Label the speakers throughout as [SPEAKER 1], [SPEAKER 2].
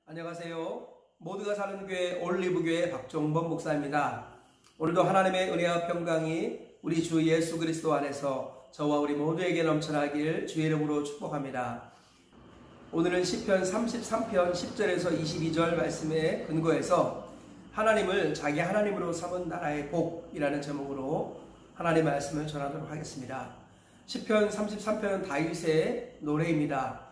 [SPEAKER 1] 안녕하세요. 모두가 사는 교회 올리브교회 박종범 목사입니다. 오늘도 하나님의 은혜와 평강이 우리 주 예수 그리스도 안에서 저와 우리 모두에게 넘쳐나길 주의 이름으로 축복합니다. 오늘은 시편 33편 10절에서 22절 말씀에 근거해서 하나님을 자기 하나님으로 삼은 나라의 복이라는 제목으로 하나님의 말씀을 전하도록 하겠습니다. 시편 33편은 다윗의 노래입니다.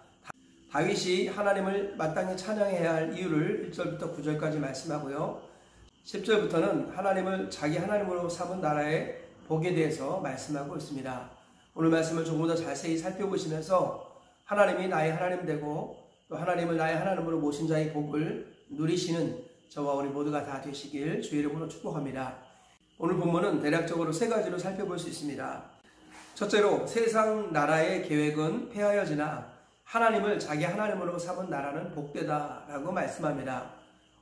[SPEAKER 1] 다윗이 하나님을 마땅히 찬양해야 할 이유를 1절부터 9절까지 말씀하고요. 10절부터는 하나님을 자기 하나님으로 삼은 나라의 복에 대해서 말씀하고 있습니다. 오늘 말씀을 조금 더 자세히 살펴보시면서 하나님이 나의 하나님 되고 또 하나님을 나의 하나님으로 모신 자의 복을 누리시는 저와 우리 모두가 다 되시길 주의 이름으로 축복합니다. 오늘 본문은 대략적으로 세 가지로 살펴볼 수 있습니다. 첫째로 세상 나라의 계획은 폐하여지나 하나님을 자기 하나님으로 삼은 나라는 복되다 라고 말씀합니다.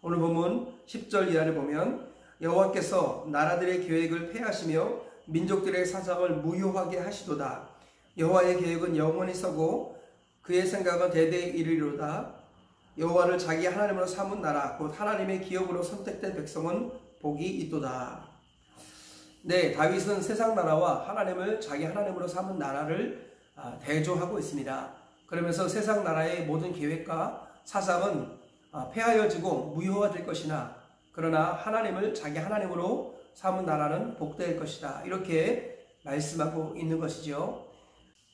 [SPEAKER 1] 오늘 본문 10절 이하를 보면 여호와께서 나라들의 계획을 폐하시며 민족들의 사정을 무효하게 하시도다. 여호와의 계획은 영원히 서고 그의 생각은 대대에 이르리로다. 여호와를 자기 하나님으로 삼은 나라 곧 하나님의 기업으로 선택된 백성은 복이 있도다. 네, 다윗은 세상 나라와 하나님을 자기 하나님으로 삼은 나라를 대조하고 있습니다. 그러면서 세상 나라의 모든 계획과 사상은 폐하여지고 무효화될 것이나 그러나 하나님을 자기 하나님으로 삼은 나라는 복될 것이다. 이렇게 말씀하고 있는 것이죠.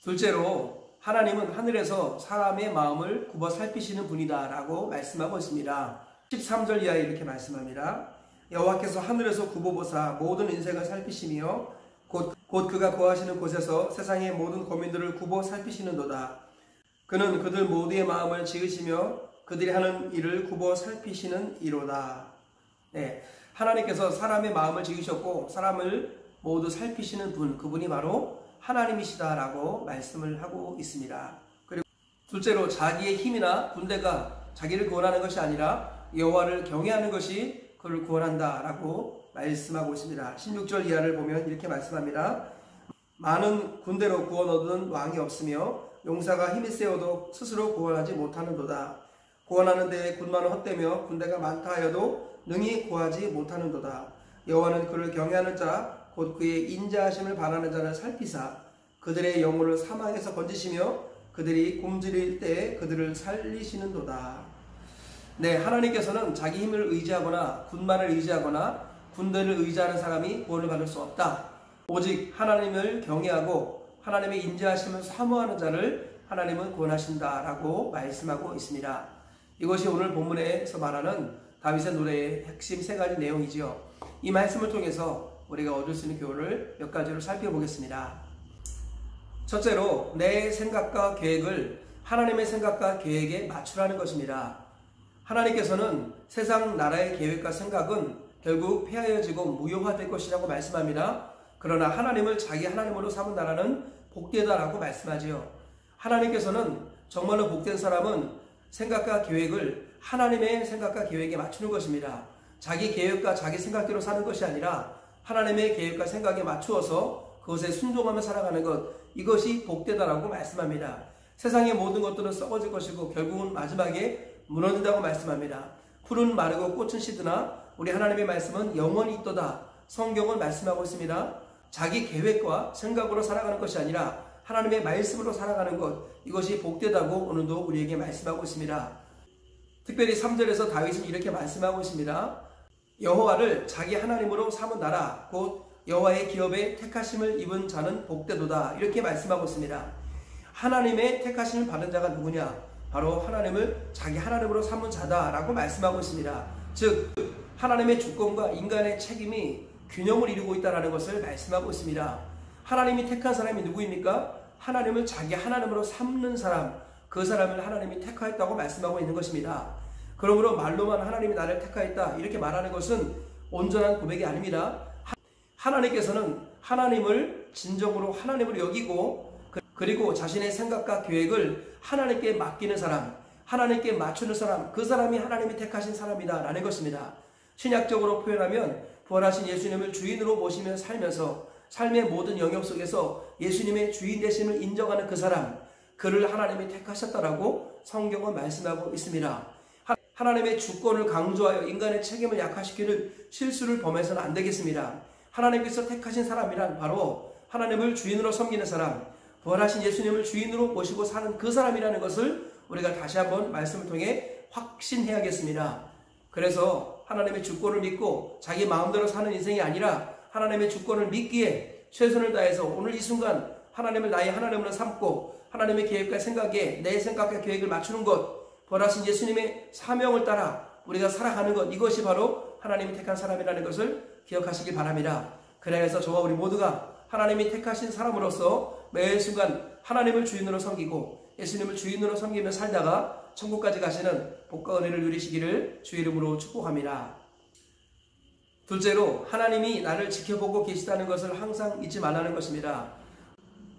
[SPEAKER 1] 둘째로 하나님은 하늘에서 사람의 마음을 굽어 살피시는 분이다 라고 말씀하고 있습니다. 13절 이하에 이렇게 말씀합니다. 여호와께서 하늘에서 굽어보사 모든 인생을 살피시며 곧 그가 거하시는 곳에서 세상의 모든 고민들을 굽어 살피시는도다. 그는 그들 모두의 마음을 지으시며 그들이 하는 일을 굽어 살피시는 이로다. 네, 하나님께서 사람의 마음을 지으셨고 사람을 모두 살피시는 분, 그분이 바로 하나님이시다라고 말씀을 하고 있습니다. 그리고 둘째로 자기의 힘이나 군대가 자기를 구원하는 것이 아니라 여호와를 경외하는 것이 그를 구원한다라고 말씀하고 있습니다. 16절 이하를 보면 이렇게 말씀합니다. 많은 군대로 구원 얻은 왕이 없으며 용사가 힘이 세어도 스스로 구원하지 못하는도다. 구원하는 데에 군마는 헛되며 군대가 많다 하여도 능히 구하지 못하는도다. 여호와는 그를 경외하는 자 곧 그의 인자하심을 바라는 자를 살피사 그들의 영혼을 사망에서 건지시며 그들이 굶주릴 때에 그들을 살리시는도다. 네, 하나님께서는 자기 힘을 의지하거나 군마를 의지하거나 군대를 의지하는 사람이 구원을 받을 수 없다. 오직 하나님을 경외하고 하나님의 인자하심을 사모하는 자를 하나님은 구원하신다라고 말씀하고 있습니다. 이것이 오늘 본문에서 말하는 다윗의 노래의 핵심 세 가지 내용이지요. 이 말씀을 통해서 우리가 얻을 수 있는 교훈을 몇 가지로 살펴보겠습니다. 첫째로 내 생각과 계획을 하나님의 생각과 계획에 맞추라는 것입니다. 하나님께서는 세상 나라의 계획과 생각은 결국 폐하여지고 무효화될 것이라고 말씀합니다. 그러나 하나님을 자기 하나님으로 삼은 나라는 복되다라고 말씀하지요. 하나님께서는 정말로 복된 사람은 생각과 계획을 하나님의 생각과 계획에 맞추는 것입니다. 자기 계획과 자기 생각대로 사는 것이 아니라 하나님의 계획과 생각에 맞추어서 그것에 순종하며 살아가는 것, 이것이 복되다라고 말씀합니다. 세상의 모든 것들은 썩어질 것이고 결국은 마지막에 무너진다고 말씀합니다. 풀은 마르고 꽃은 시드나 우리 하나님의 말씀은 영원히 있도다. 성경은 말씀하고 있습니다. 자기 계획과 생각으로 살아가는 것이 아니라 하나님의 말씀으로 살아가는 것, 이것이 복되다고 오늘도 우리에게 말씀하고 있습니다. 특별히 3절에서 다윗은 이렇게 말씀하고 있습니다. 여호와를 자기 하나님으로 삼은 나라 곧 여호와의 기업에 택하심을 입은 자는 복되도다. 이렇게 말씀하고 있습니다. 하나님의 택하심을 받은 자가 누구냐? 바로 하나님을 자기 하나님으로 삼은 자다라고 말씀하고 있습니다. 즉 하나님의 주권과 인간의 책임이 균형을 이루고 있다는 것을 말씀하고 있습니다. 하나님이 택한 사람이 누구입니까? 하나님을 자기 하나님으로 삼는 사람, 그 사람을 하나님이 택하였다고 말씀하고 있는 것입니다. 그러므로 말로만 하나님이 나를 택하였다 이렇게 말하는 것은 온전한 고백이 아닙니다. 하나님께서는 하나님을 진정으로 하나님으로 여기고 그리고 자신의 생각과 계획을 하나님께 맡기는 사람, 하나님께 맞추는 사람, 그 사람이 하나님이 택하신 사람이다 라는 것입니다. 신약적으로 표현하면 부활하신 예수님을 주인으로 모시며 살면서 삶의 모든 영역 속에서 예수님의 주인 되심을 인정하는 그 사람, 그를 하나님이 택하셨다라고 성경은 말씀하고 있습니다. 하나님의 주권을 강조하여 인간의 책임을 약화시키는 실수를 범해서는 안 되겠습니다. 하나님께서 택하신 사람이란 바로 하나님을 주인으로 섬기는 사람, 부활하신 예수님을 주인으로 모시고 사는 그 사람이라는 것을 우리가 다시 한번 말씀을 통해 확신해야겠습니다. 그래서 하나님의 주권을 믿고 자기 마음대로 사는 인생이 아니라 하나님의 주권을 믿기에 최선을 다해서 오늘 이 순간 하나님을 나의 하나님으로 삼고 하나님의 계획과 생각에 내 생각과 계획을 맞추는 것, 부활하신 예수님의 사명을 따라 우리가 살아가는 것, 이것이 바로 하나님이 택한 사람이라는 것을 기억하시기 바랍니다. 그래서 저와 우리 모두가 하나님이 택하신 사람으로서 매 순간 하나님을 주인으로 섬기고 예수님을 주인으로 섬기며 살다가 천국까지 가시는 복과 은혜를 누리시기를 주의 이름으로 축복합니다. 둘째로, 하나님이 나를 지켜보고 계시다는 것을 항상 잊지 말라는 것입니다.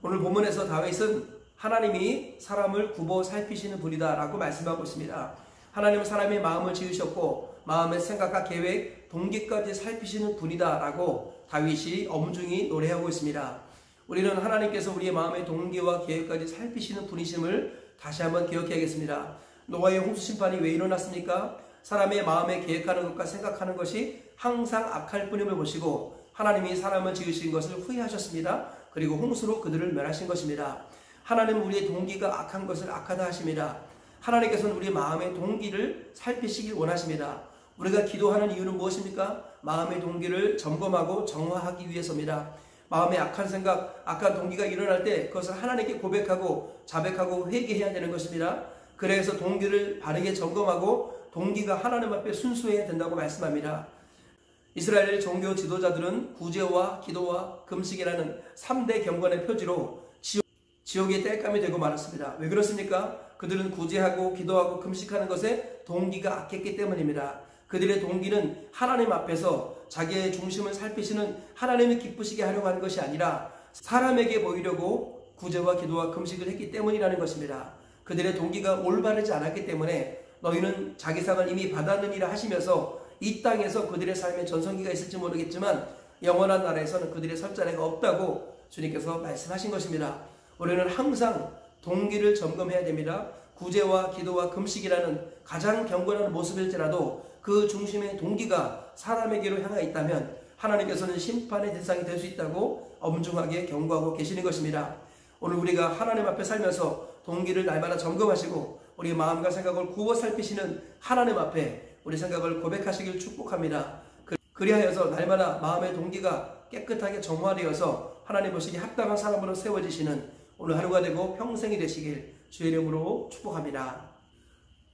[SPEAKER 1] 오늘 본문에서 다윗은 하나님이 사람을 굽어 살피시는 분이다 라고 말씀하고 있습니다. 하나님은 사람의 마음을 지으셨고 마음의 생각과 계획, 동기까지 살피시는 분이다 라고 다윗이 엄중히 노래하고 있습니다. 우리는 하나님께서 우리의 마음의 동기와 계획까지 살피시는 분이심을 다시 한번 기억해야겠습니다. 노아의 홍수 심판이 왜 일어났습니까? 사람의 마음에 계획하는 것과 생각하는 것이 항상 악할 뿐임을 보시고 하나님이 사람을 지으신 것을 후회하셨습니다. 그리고 홍수로 그들을 멸하신 것입니다. 하나님은 우리의 동기가 악한 것을 악하다 하십니다. 하나님께서는 우리의 마음의 동기를 살피시길 원하십니다. 우리가 기도하는 이유는 무엇입니까? 마음의 동기를 점검하고 정화하기 위해서입니다. 마음에 악한 생각, 악한 동기가 일어날 때 그것을 하나님께 고백하고 자백하고 회개해야 되는 것입니다. 그래서 동기를 바르게 점검하고 동기가 하나님 앞에 순수해야 된다고 말씀합니다. 이스라엘 종교 지도자들은 구제와 기도와 금식이라는 3대 경건의 표지로 지옥의 땔감이 되고 말았습니다. 왜 그렇습니까? 그들은 구제하고 기도하고 금식하는 것에 동기가 악했기 때문입니다. 그들의 동기는 하나님 앞에서 자기의 중심을 살피시는 하나님이 기쁘시게 하려고 하는 것이 아니라 사람에게 보이려고 구제와 기도와 금식을 했기 때문이라는 것입니다. 그들의 동기가 올바르지 않았기 때문에 너희는 자기 상을 이미 받았느니라 하시면서 이 땅에서 그들의 삶에 전성기가 있을지 모르겠지만 영원한 나라에서는 그들의 설 자리가 없다고 주님께서 말씀하신 것입니다. 우리는 항상 동기를 점검해야 됩니다. 구제와 기도와 금식이라는 가장 경건한 모습일지라도 그 중심의 동기가 사람에게로 향해 있다면 하나님께서는 심판의 대상이 될 수 있다고 엄중하게 경고하고 계시는 것입니다. 오늘 우리가 하나님 앞에 살면서 동기를 날마다 점검하시고 우리 마음과 생각을 구워 살피시는 하나님 앞에 우리 생각을 고백하시길 축복합니다. 그리하여서 날마다 마음의 동기가 깨끗하게 정화되어서 하나님 보시기에 합당한 사람으로 세워지시는 오늘 하루가 되고 평생이 되시길 주의 이름으로 축복합니다.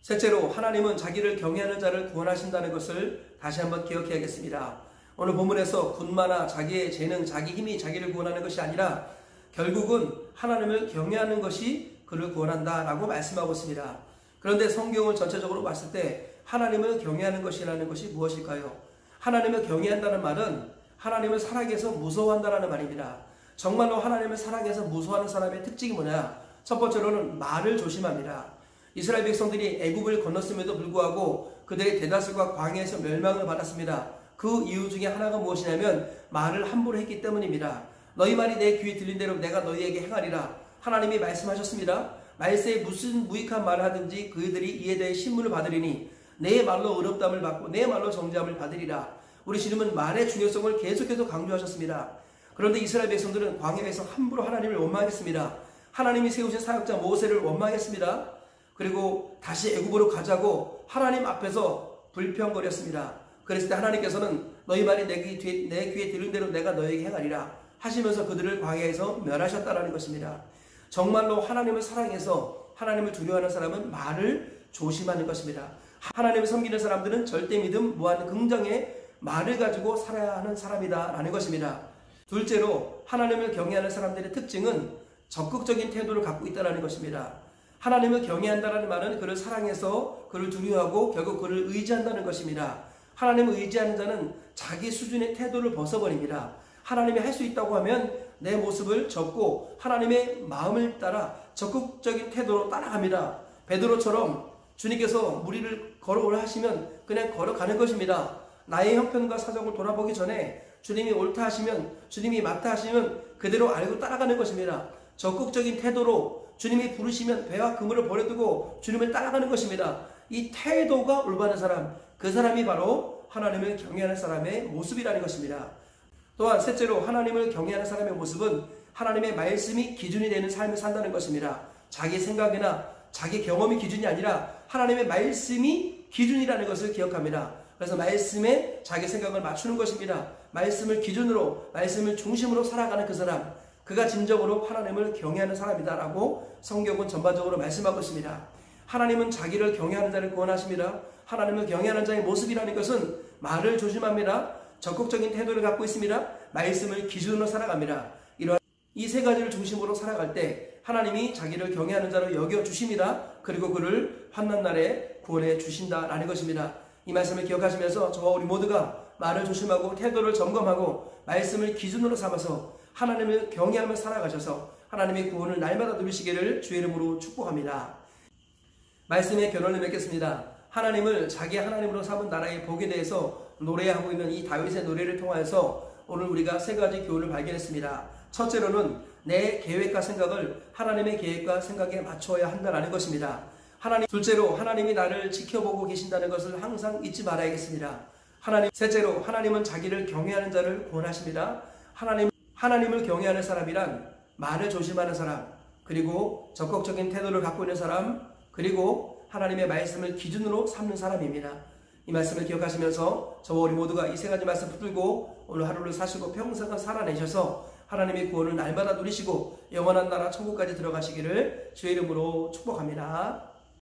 [SPEAKER 1] 셋째로, 하나님은 자기를 경외하는 자를 구원하신다는 것을 다시 한번 기억해야겠습니다. 오늘 본문에서 군마나 자기의 재능, 자기 힘이 자기를 구원하는 것이 아니라 결국은 하나님을 경외하는 것이 그를 구원한다 라고 말씀하고 있습니다. 그런데 성경을 전체적으로 봤을 때 하나님을 경외하는 것이라는 것이 무엇일까요? 하나님을 경외한다는 말은 하나님을 사랑해서 무서워한다는 말입니다. 정말로 하나님을 사랑해서 무서워하는 사람의 특징이 뭐냐? 첫 번째로는 말을 조심합니다. 이스라엘 백성들이 애굽을 건넜음에도 불구하고 그들의 대다수가 광야에서 멸망을 받았습니다. 그 이유 중에 하나가 무엇이냐면 말을 함부로 했기 때문입니다. 너희 말이 내 귀에 들린 대로 내가 너희에게 행하리라. 하나님이 말씀하셨습니다. 말세에 무슨 무익한 말을 하든지 그들이 이에 대해 신문을 받으리니 내 말로 의롭다함을 받고 내 말로 정죄함을 받으리라. 우리 주님은 말의 중요성을 계속해서 강조하셨습니다. 그런데 이스라엘 백성들은 광야에서 함부로 하나님을 원망했습니다. 하나님이 세우신 사역자 모세를 원망했습니다. 그리고 다시 애굽으로 가자고 하나님 앞에서 불평거렸습니다. 그랬을 때 하나님께서는 너희 말이 내 귀에 들은 대로 내가 너에게 행하리라 하시면서 그들을 광야에서 멸하셨다라는 것입니다. 정말로 하나님을 사랑해서 하나님을 두려워하는 사람은 말을 조심하는 것입니다. 하나님을 섬기는 사람들은 절대 믿음, 무한 긍정의 말을 가지고 살아야 하는 사람이다 라는 것입니다. 둘째로, 하나님을 경외하는 사람들의 특징은 적극적인 태도를 갖고 있다는 것입니다. 하나님을 경외한다는 말은 그를 사랑해서 그를 두려워하고 결국 그를 의지한다는 것입니다. 하나님을 의지하는 자는 자기 수준의 태도를 벗어버립니다. 하나님이 할 수 있다고 하면 내 모습을 접고 하나님의 마음을 따라 적극적인 태도로 따라갑니다. 베드로처럼 주님께서 무리를 걸어오라 하시면 그냥 걸어가는 것입니다. 나의 형편과 사정을 돌아보기 전에 주님이 옳다 하시면, 주님이 맞다 하시면 그대로 알고 따라가는 것입니다. 적극적인 태도로 주님이 부르시면 배와 그물을 버려두고 주님을 따라가는 것입니다. 이 태도가 올바른 사람, 그 사람이 바로 하나님을 경외하는 사람의 모습이라는 것입니다. 또한 셋째로 하나님을 경외하는 사람의 모습은 하나님의 말씀이 기준이 되는 삶을 산다는 것입니다. 자기 생각이나 자기 경험이 기준이 아니라 하나님의 말씀이 기준이라는 것을 기억합니다. 그래서 말씀에 자기 생각을 맞추는 것입니다. 말씀을 기준으로, 말씀을 중심으로 살아가는 그 사람, 그가 진정으로 하나님을 경외하는 사람이다라고 성경은 전반적으로 말씀하고 있습니다. 하나님은 자기를 경외하는 자를 구원하십니다. 하나님을 경외하는 자의 모습이라는 것은 말을 조심합니다. 적극적인 태도를 갖고 있습니다. 말씀을 기준으로 살아갑니다. 이러한 이 세 가지를 중심으로 살아갈 때 하나님이 자기를 경외하는 자로 여겨주십니다. 그리고 그를 환난날에 구원해 주신다라는 것입니다. 이 말씀을 기억하시면서 저와 우리 모두가 말을 조심하고 태도를 점검하고 말씀을 기준으로 삼아서 하나님을 경외하며 살아가셔서 하나님의 구원을 날마다 누리시기를 주의 이름으로 축복합니다. 말씀의 결론을 맺겠습니다. 하나님을 자기 하나님으로 삼은 나라의 복에 대해서 노래하고 있는 이 다윗의 노래를 통하여서 오늘 우리가 세 가지 교훈을 발견했습니다. 첫째로는 내 계획과 생각을 하나님의 계획과 생각에 맞춰야 한다는 것입니다. 둘째로 하나님이 나를 지켜보고 계신다는 것을 항상 잊지 말아야겠습니다. 셋째로 하나님은 자기를 경외하는 자를 구원하십니다. 하나님을 경외하는 사람이란 말을 조심하는 사람, 그리고 적극적인 태도를 갖고 있는 사람, 그리고 하나님의 말씀을 기준으로 삼는 사람입니다. 이 말씀을 기억하시면서 저와 우리 모두가 이 세 가지 말씀 붙들고 오늘 하루를 사시고 평생을 살아내셔서 하나님의 구원을 날마다 누리시고 영원한 나라 천국까지 들어가시기를 주의 이름으로 축복합니다.